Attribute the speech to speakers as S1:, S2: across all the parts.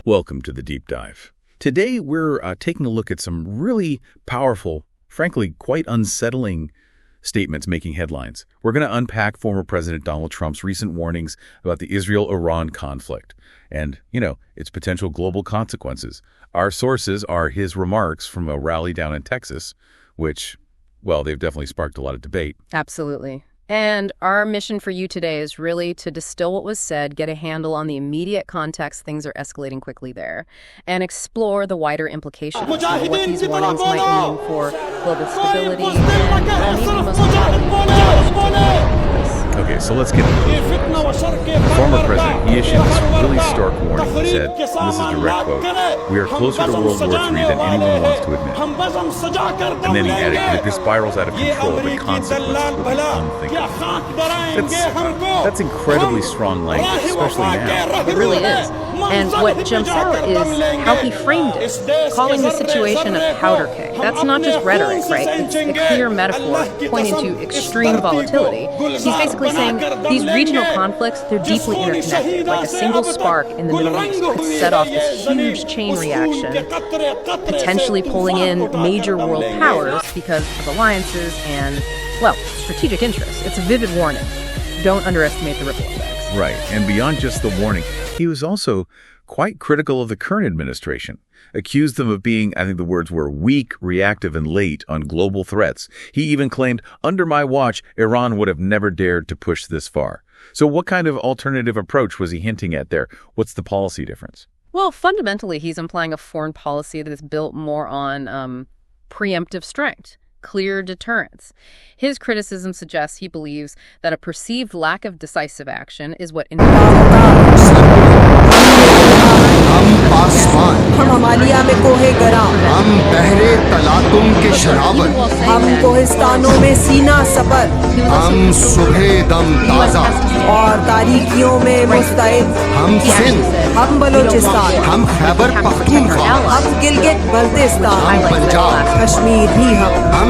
S1: Welcome to the Deep Dive. Today, we're taking a look at some really powerful, frankly, quite unsettling statements making headlines. We're going to unpack former President Donald Trump's recent warnings about the Israel-Iran conflict and, its potential global consequences. Our sources are his remarks from a rally down in Texas, which, well, they've definitely sparked a lot of debate.
S2: Absolutely. And our mission for you today is really to distill what was said, get a handle on the immediate context things are escalating quickly there, and explore the wider implications of what these warnings might mean for global stability and maybe most importantly,
S1: Okay, so let's get into it. The former president, he issued this really stark warning. He said, and this is a direct quote, "We are closer to World War III than anyone wants to admit." And then he added, "If this spirals out of control, the consequences will be unthinkable." That's incredibly strong language, especially now.
S2: It really is. And what jumps out is how he framed it, calling the situation a powder keg. That's not just rhetoric, right? It's a clear metaphor pointing to extreme volatility. He's basically saying these regional conflicts, they're deeply interconnected. Like a single spark in the Middle East could set off this huge chain reaction, potentially pulling in major world powers because of alliances and, well, strategic interests. It's a vivid warning. Don't underestimate the ripple effects.
S1: Right, and beyond just the warning, he was also quite critical of the current administration, accused them of being, I think the words were, weak, reactive, and late on global threats. He even claimed, under my watch, Iran would have never dared to push this far. So what kind of alternative approach was he hinting at there? What's the policy difference?
S2: Well, fundamentally, he's implying a foreign policy that is built more on preemptive strength, clear deterrence. His criticism suggests he believes that a perceived lack of decisive action is what
S3: हम हिमालय में कोहे गरां हम बहरे तलातुम के शराबत हम कोहिस्तानों में सीना सपर हम सुबह दम ताजा और तारीकियों में मुस्तैद हम सिंध हम बलूचिस्तान हम खैबर पख्तूनख्वा हम गिलगित बल्तिस्तान हम पंजाब कश्मीर भी हम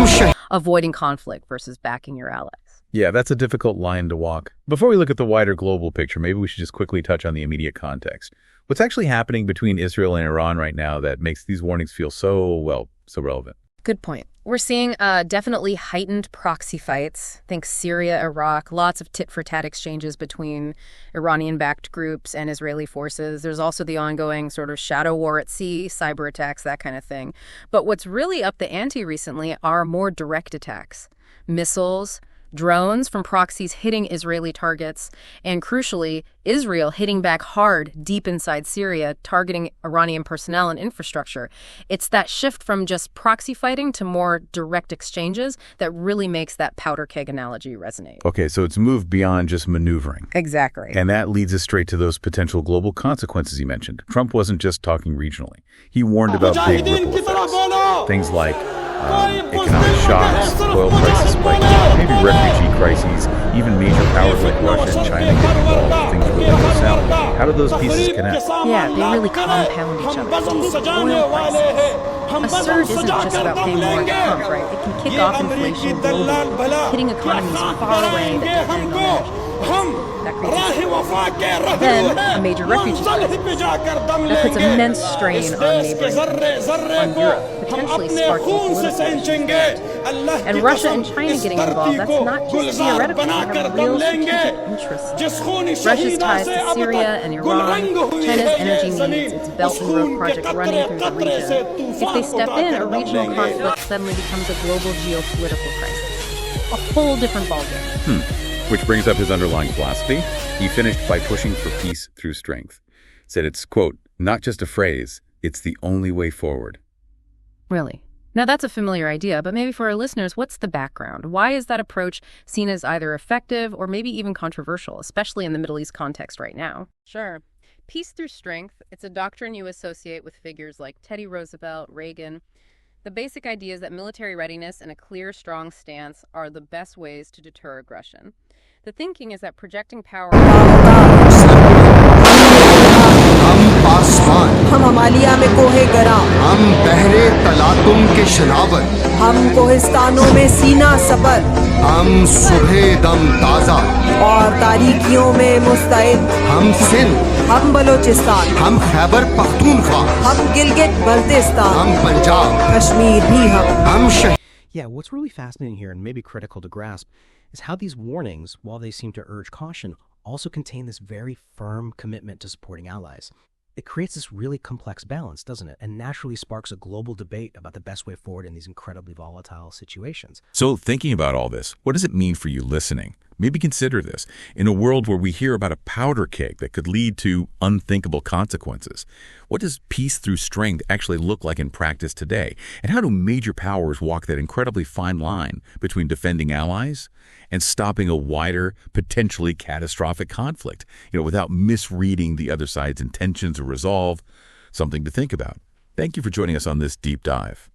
S2: avoiding conflict versus backing your allies.
S1: Yeah, that's a difficult line to walk. Before we look at the wider global picture, maybe we should just quickly touch on the immediate context. What's actually happening between Israel and Iran right now that makes these warnings feel so relevant?
S2: Good point. We're seeing definitely heightened proxy fights. Think Syria, Iraq, lots of tit-for-tat exchanges between Iranian-backed groups and Israeli forces. There's also the ongoing sort of shadow war at sea, cyber attacks, that kind of thing. But what's really up the ante recently are more direct attacks. Missiles, drones from proxies hitting Israeli targets, and crucially, Israel hitting back hard deep inside Syria, targeting Iranian personnel and infrastructure. It's that shift from just proxy fighting to more direct exchanges that really makes that powder keg analogy resonate.
S1: Okay, so it's moved beyond just maneuvering.
S2: Exactly.
S1: And that leads us straight to those potential global consequences you mentioned. Trump wasn't just talking regionally. He warned about big ripple effects. Things like economic shocks, oil prices spiking, maybe refugee crises, even major powers like Russia and China get involved. Things really go south. How do those pieces connect?
S2: Yeah, they really compound each other. Oil prices. A surge isn't just about paying more at the pump, right? It can kick off inflation globally, hitting economies far away that depend on oil. That creates then a major refugee crisis. That puts immense strain on neighboring countries, on Europe, potentially sparking political issues. And Russia and China getting involved, that's not just theoretical. They have real strategic interests. Russia's ties to Syria and Iran, China's energy needs, its Belt and Road project running through the region. If they step in, a regional conflict suddenly becomes a global geopolitical crisis. A whole different ballgame.
S1: Which brings up his underlying philosophy. He finished by pushing for peace through strength. Said it's, quote, not just a phrase, it's the only way forward.
S2: Really? Now that's a familiar idea, but maybe for our listeners, what's the background? Why is that approach seen as either effective or maybe even controversial, especially in the Middle East context right now? Sure. Peace through strength, it's a doctrine you associate with figures like Teddy Roosevelt, Reagan. The basic idea is that military readiness and a clear, strong stance are the best ways to deter aggression. The thinking is that projecting power...
S3: हम हिमालय में कोहे गरां हम बहरे तलातुम के शराबत हम कोहिस्तानों में सीना सपर हम सुबह दम ताजा और तारीकियों में मुस्तैद हम सिंध हम बलोचिस्तान हम खैबर पख्तूनख्वा हम गिलगित बल्तिस्तान हम पंजाब कश्मीर भी हम
S4: Yeah, what's really fascinating here and maybe critical to grasp is how these warnings, while they seem to urge caution, also contain this very firm commitment to supporting allies. It creates this really complex balance, doesn't it? And naturally sparks a global debate about the best way forward in these incredibly volatile situations.
S1: So thinking about all this, what does it mean for you listening? Maybe consider this. In a world where we hear about a powder keg that could lead to unthinkable consequences, what does peace through strength actually look like in practice today? And how do major powers walk that incredibly fine line between defending allies and stopping a wider, potentially catastrophic conflict, without misreading the other side's intentions or resolve? Something to think about. Thank you for joining us on this deep dive.